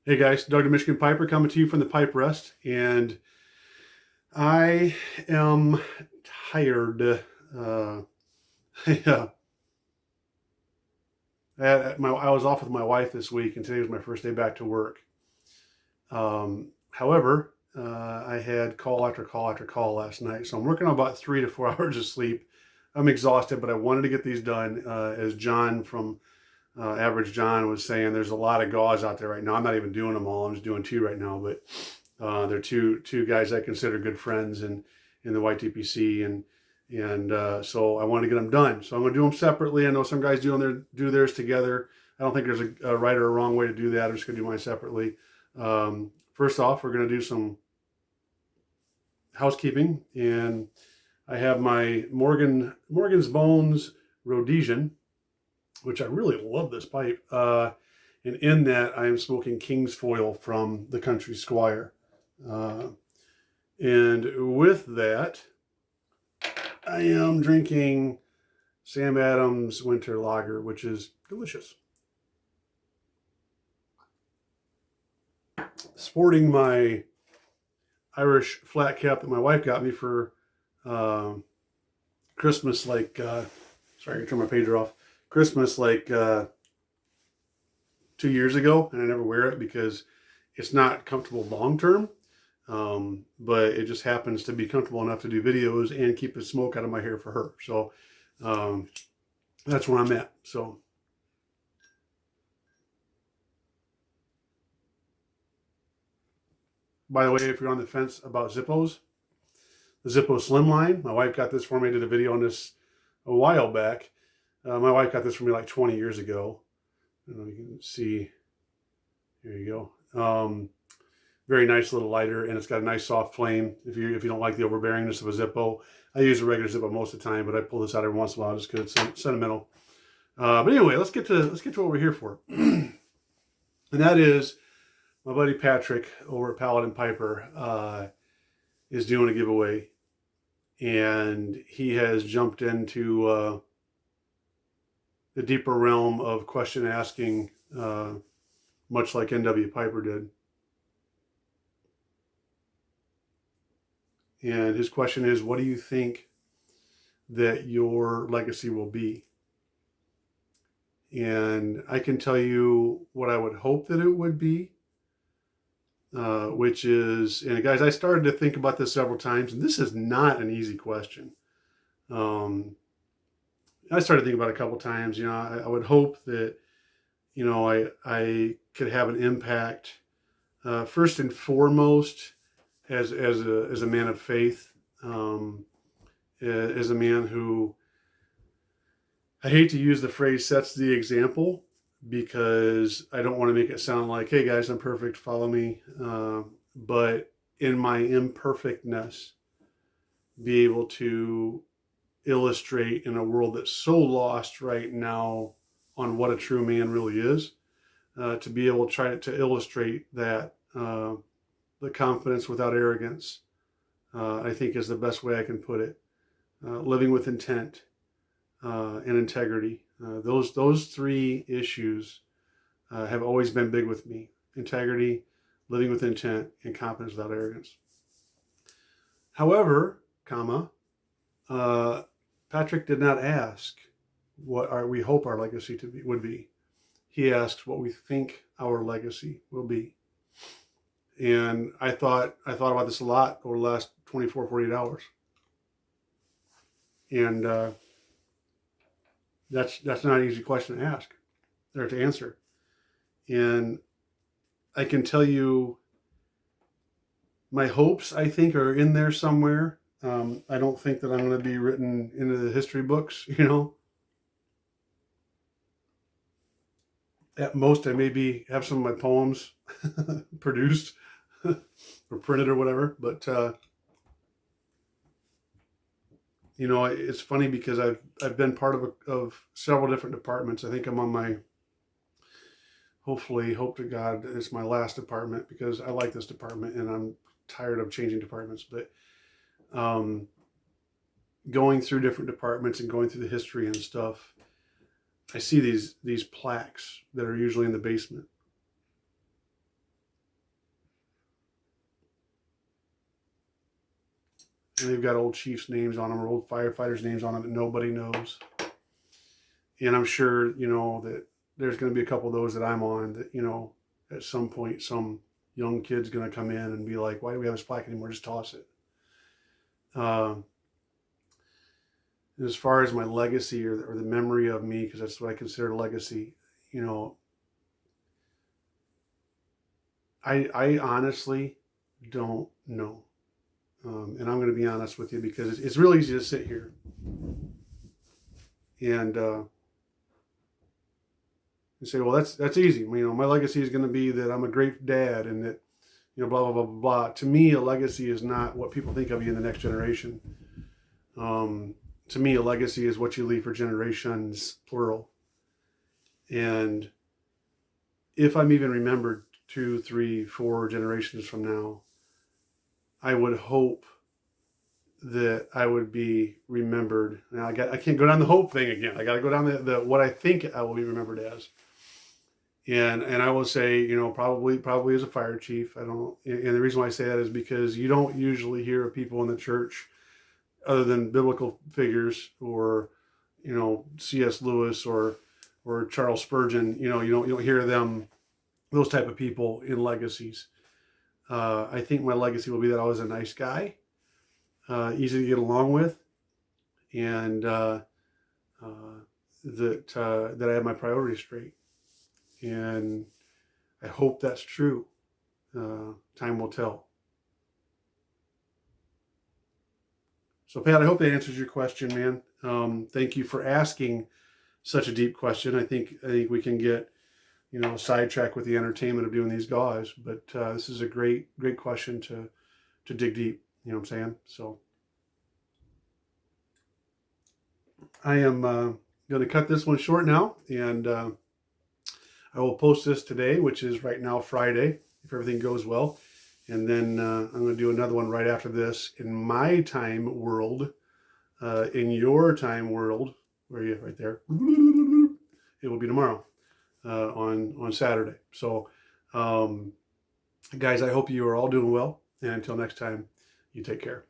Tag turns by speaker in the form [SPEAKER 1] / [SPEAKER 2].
[SPEAKER 1] Hey guys, Dr. Michigan Piper coming to you from the Pipe Rest, and I am tired. Yeah, I was off with my wife this week, and today was my first day back to work. However, I had call after call after call last night, so I'm working on about 3 to 4 hours of sleep. I'm exhausted, but I wanted to get these done. As John from Average John was saying, there's a lot of gauze out there right now. I'm not even doing them all. I'm just doing two right now, but they're two guys I consider good friends in the YTPC, and so I wanted to get them done. So I'm going to do them separately. I know some guys do theirs together. I don't think there's a right or a wrong way to do that. I'm just going to do mine separately. First off, we're going to do some housekeeping, and I have my Morgan's Bones Rhodesian, which I really love this pipe. And in that, I am smoking King's Foil from the Country Squire. And with that, I am drinking Sam Adams Winter Lager, which is delicious. Sporting my Irish flat cap that my wife got me for Christmas, sorry, I can turn my pager off. Christmas, 2 years ago, and I never wear it because it's not comfortable long term. But it just happens to be comfortable enough to do videos and keep the smoke out of my hair for her. So that's where I'm at. So by the way, if you're on the fence about Zippos, the Zippo Slimline, my wife got this for me. I did a video on this a while back. My wife got this for me like 20 years ago. I don't know if you can see. There you go. Very nice little lighter, and it's got a nice soft flame. If you don't like the overbearingness of a Zippo, I use a regular Zippo most of the time, but I pull this out every once in a while just because it's sentimental. But anyway, let's get to what we're here for, and that is my buddy Patrick over at Paladin Piper is doing a giveaway, and he has jumped into the deeper realm of question asking, much like N.W. Piper did. And his question is, what do you think that your legacy will be? And I can tell you what I would hope that it would be, which is, and guys, I started to think about this several times, and this is not an easy question. I started thinking about it a couple times. I would hope that, I could have an impact, first and foremost, as a man of faith, as a man who, I hate to use the phrase sets the example, because I don't want to make it sound like, hey guys, I'm perfect, follow me. But in my imperfectness, be able to illustrate in a world that's so lost right now on what a true man really is, to be able to try to illustrate that, the confidence without arrogance, I think is the best way I can put it. Living with intent and integrity. Those three issues have always been big with me. Integrity, living with intent, and confidence without arrogance. However, Patrick did not ask what we hope our legacy would be. He asked what we think our legacy will be. And I thought about this a lot over the last 24, 48 hours. And that's not an easy question to ask or to answer. And I can tell you my hopes, I think, are in there somewhere. I don't think that I'm going to be written into the history books, At most, I maybe have some of my poems produced or printed or whatever. But it's funny because I've been part of several different departments. I think I'm on my, hopefully, hope to God, it's my last department, because I like this department and I'm tired of changing departments. But going through different departments and going through the history and stuff, I see these plaques that are usually in the basement. And they've got old chiefs' names on them or old firefighters' names on them that nobody knows. And I'm sure, that there's going to be a couple of those that I'm on that, at some point, some young kid's going to come in and be like, why do we have this plaque anymore? Just toss it. As far as my legacy or the memory of me, because that's what I consider a legacy, I honestly don't know. And I'm going to be honest with you because it's real easy to sit here and say, well, that's easy. My legacy is going to be that I'm a great dad and that, blah, blah, blah, blah, blah. To me, a legacy is not what people think of you in the next generation. To me, a legacy is what you leave for generations, plural. And if I'm even remembered 2, 3, 4 generations from now, I would hope that I would be remembered. Now I can't go down the hope thing again. I got to go down the what I think I will be remembered as. And I will say, probably as a fire chief. And the reason why I say that is because you don't usually hear of people in the church other than biblical figures or, C.S. Lewis or Charles Spurgeon. You don't hear them, those type of people in legacies. I think my legacy will be that I was a nice guy, easy to get along with, and that I had my priorities straight. And I hope that's true. Time will tell. So, Pat, I hope that answers your question, man. Thank you for asking such a deep question. I think we can get, sidetracked with the entertainment of doing these guys, but this is a great question to dig deep. You know what I'm saying? So, I am going to cut this one short now, and I will post this today, which is right now Friday, if everything goes well. And then I'm going to do another one right after this in my time world. In your time world, where are you? Right there. It will be tomorrow on Saturday. So, guys, I hope you are all doing well. And until next time, you take care.